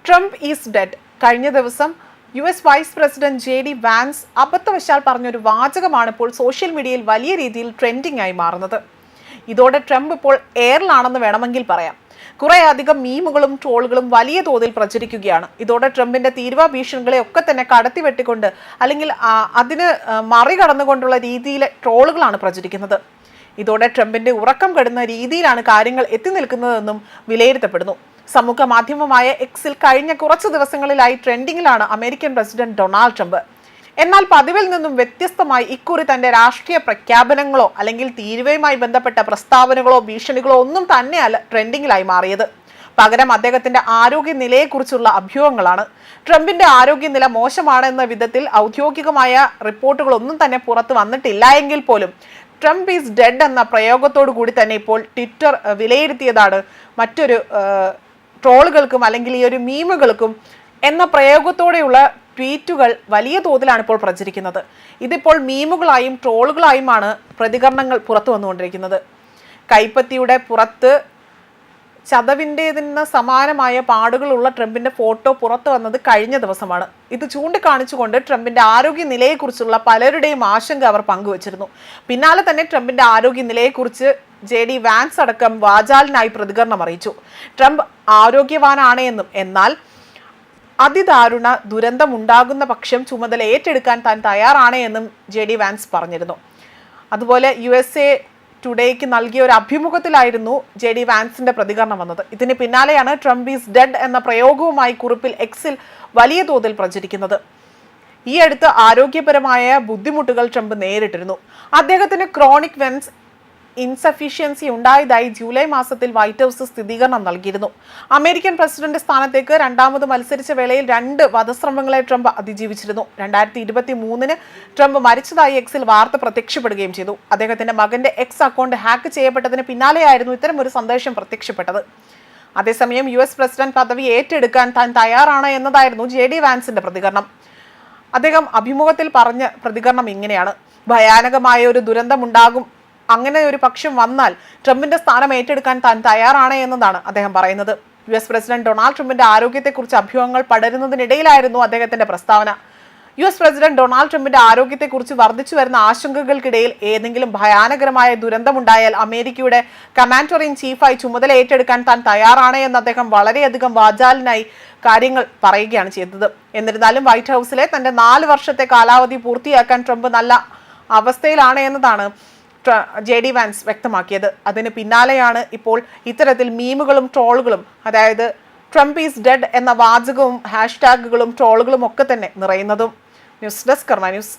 Trump is dead. കഴിഞ്ഞ ദിവസം US vice president JD Vance അബദ്ധവശാൽ പറഞ്ഞൊരു വാചകമാണ് ഇപ്പോൾ സോഷ്യൽ മീഡിയയിൽ വലിയ രീതിയിൽ ട്രെൻഡിംഗ് ആയി മാറുന്നത്. ഇതോടെ ട്രംപ് ഇപ്പോൾ എയറിലാണെന്ന് വേണമെങ്കിൽ പറയാം. കുറേയധികം മീമുകളും ട്രോളുകളും വലിയ തോതിൽ പ്രചരിക്കുകയാണ്. ഇതോടെ ട്രംപിന്റെ തീരുവ ഭീഷണികളെ ഒക്കെ തന്നെ കടത്തിവെട്ടിക്കൊണ്ട് അല്ലെങ്കിൽ അതിന് മറികടന്നുകൊണ്ടുള്ള രീതിയിലെ ട്രോളുകളാണ് പ്രചരിക്കുന്നത്. ഇതോടെ ട്രംപിന്റെ ഉറക്കം കെടുന്ന രീതിയിലാണ് കാര്യങ്ങൾ എത്തി നിൽക്കുന്നതെന്നും വിലയിരുത്തപ്പെടുന്നു. സമൂഹ മാധ്യമമായ എക്സിൽ കഴിഞ്ഞ കുറച്ച് ദിവസങ്ങളിലായി ട്രെൻഡിങ്ങിലാണ് അമേരിക്കൻ പ്രസിഡന്റ് ഡൊണാൾഡ് ട്രംപ്. എന്നാൽ പതിവിൽ നിന്നും വ്യത്യസ്തമായി ഇക്കുറി തന്റെ രാഷ്ട്രീയ പ്രഖ്യാപനങ്ങളോ അല്ലെങ്കിൽ തീരുവയുമായി ബന്ധപ്പെട്ട പ്രസ്താവനകളോ ഭീഷണികളോ ഒന്നും തന്നെയല്ല ട്രെൻഡിങ്ങിലായി മാറിയത്. പകരം അദ്ദേഹത്തിന്റെ ആരോഗ്യനിലയെക്കുറിച്ചുള്ള അഭ്യൂഹങ്ങളാണ്. ട്രംപിന്റെ ആരോഗ്യനില മോശമാണെന്ന വിധത്തിൽ ഔദ്യോഗികമായ റിപ്പോർട്ടുകളൊന്നും തന്നെ പുറത്തു വന്നിട്ടില്ല എങ്കിൽ പോലും ട്രംപ് ഈസ് ഡെഡ് എന്ന പ്രയോഗത്തോടു കൂടി തന്നെ ഇപ്പോൾ ട്വിറ്റർ വിലയിരുത്തിയതാണ് മറ്റൊരു ട്രോളുകൾക്കും അല്ലെങ്കിൽ ഈ ഒരു മീമുകൾക്കും എന്ന പ്രയോഗത്തോടെയുള്ള ട്വീറ്റുകൾ വലിയ തോതിലാണ് ഇപ്പോൾ പ്രചരിക്കുന്നത്. ഇതിപ്പോൾ മീമുകളായും ട്രോളുകളായുമാണ് പ്രതികരണങ്ങൾ പുറത്തു വന്നുകൊണ്ടിരിക്കുന്നത്. കൈപ്പത്തിയുടെ പുറത്ത് ചതവിൻ്റെതിന് സമാനമായ പാടുകളുള്ള ട്രംപിന്റെ ഫോട്ടോ പുറത്തു വന്നത് കഴിഞ്ഞ ദിവസമാണ്. ഇത് ചൂണ്ടിക്കാണിച്ചുകൊണ്ട് ട്രംപിന്റെ ആരോഗ്യനിലയെക്കുറിച്ചുള്ള പലരുടെയും ആശങ്ക അവർ പങ്കുവച്ചിരുന്നു. പിന്നാലെ തന്നെ ട്രംപിന്റെ ആരോഗ്യനിലയെക്കുറിച്ച് JD വാൻസ് അടക്കം വാചാലിനായി പ്രതികരണം അറിയിച്ചു. ട്രംപ് ആരോഗ്യവാനാണ് എന്നും എന്നാൽ അതിദാരുണ ദുരന്തമുണ്ടാകുന്ന പക്ഷം ചുമതല ഏറ്റെടുക്കാൻ താൻ തയ്യാറാണ് എന്നും JD വാൻസ് പറഞ്ഞിരുന്നു. അതുപോലെ USA ടുഡേക്ക് നൽകിയ ഒരു അഭിമുഖത്തിലായിരുന്നു JD വാൻസിന്റെ പ്രതികരണം വന്നത്. ഇതിന് പിന്നാലെയാണ് ട്രംപ് ഈസ് ഡെഡ് എന്ന പ്രയോഗവുമായി കുറിപ്പിൽ എക്സിൽ വലിയ തോതിൽ പ്രചരിക്കുന്നത്. ഈ അടുത്ത് ആരോഗ്യപരമായ ബുദ്ധിമുട്ടുകൾ ട്രംപ് നേരിട്ടിരുന്നു. അദ്ദേഹത്തിന് ക്രോണിക് വെൻസ് ഇൻസഫിഷ്യൻസി ഉണ്ടായതായി ജൂലൈ മാസത്തിൽ വൈറ്റ് ഹൗസ് സ്ഥിരീകരണം നൽകിയിരുന്നു. അമേരിക്കൻ പ്രസിഡന്റ് സ്ഥാനത്തേക്ക് രണ്ടാമത് മത്സരിച്ച വേളയിൽ 2 വധശ്രമങ്ങളെ ട്രംപ് അതിജീവിച്ചിരുന്നു. 2023 ട്രംപ് മരിച്ചതായി എക്സിൽ വാർത്ത പ്രത്യക്ഷപ്പെടുകയും ചെയ്തു. അദ്ദേഹത്തിന്റെ മകന്റെ എക്സ് അക്കൗണ്ട് ഹാക്ക് ചെയ്യപ്പെട്ടതിന് പിന്നാലെയായിരുന്നു ഇത്തരം ഒരു സന്ദേശം പ്രത്യക്ഷപ്പെട്ടത്. അതേസമയം US പ്രസിഡന്റ് പദവി ഏറ്റെടുക്കാൻ താൻ തയ്യാറാണ് എന്നതായിരുന്നു JD വാൻസിന്റെ പ്രതികരണം. അദ്ദേഹം അഭിമുഖത്തിൽ പറഞ്ഞ പ്രതികരണം ഇങ്ങനെയാണ്: ഭയാനകമായ ഒരു ദുരന്തമുണ്ടാകും, അങ്ങനെ ഒരു പക്ഷം വന്നാൽ ട്രംപിന്റെ സ്ഥാനം ഏറ്റെടുക്കാൻ താൻ തയ്യാറാണ് എന്നതാണ് അദ്ദേഹം പറയുന്നത്. US പ്രസിഡന്റ് ഡൊണാൾഡ് ട്രംപിന്റെ ആരോഗ്യത്തെക്കുറിച്ച് അഭ്യൂഹങ്ങൾ പടരുന്നതിനിടയിലായിരുന്നു അദ്ദേഹത്തിന്റെ പ്രസ്താവന. US പ്രസിഡന്റ് ഡൊണാൾഡ് ട്രംപിന്റെ ആരോഗ്യത്തെക്കുറിച്ച് വർദ്ധിച്ചു വരുന്ന ആശങ്കകൾക്കിടയിൽ ഏതെങ്കിലും ഭയാനകരമായ ദുരന്തമുണ്ടായാൽ അമേരിക്കയുടെ കമാൻഡർ ഇൻ ചീഫായി ചുമതല ഏറ്റെടുക്കാൻ താൻ തയ്യാറാണ് എന്ന് അദ്ദേഹം വളരെയധികം വാചാലിനായി കാര്യങ്ങൾ പറയുകയാണ് ചെയ്തത്. എന്നിരുന്നാലും വൈറ്റ് ഹൗസിലെ തന്റെ 4 വർഷത്തെ കാലാവധി പൂർത്തിയാക്കാൻ ട്രംപ് നല്ല അവസ്ഥയിലാണ് എന്നതാണ് JD വാൻസ് വ്യക്തമാക്കിയത്. അതിന് പിന്നാലെയാണ് ഇപ്പോൾ ഇത്തരത്തിൽ മീമുകളും ട്രോളുകളും, അതായത് ട്രംപ് ഈസ് ഡെഡ് എന്ന വാചകവും ഹാഷ്ടാഗുകളും ട്രോളുകളും ഒക്കെ തന്നെ നിറയുന്നതും. ന്യൂസ് ഡെസ്ക് കർമ്മ ന്യൂസ്.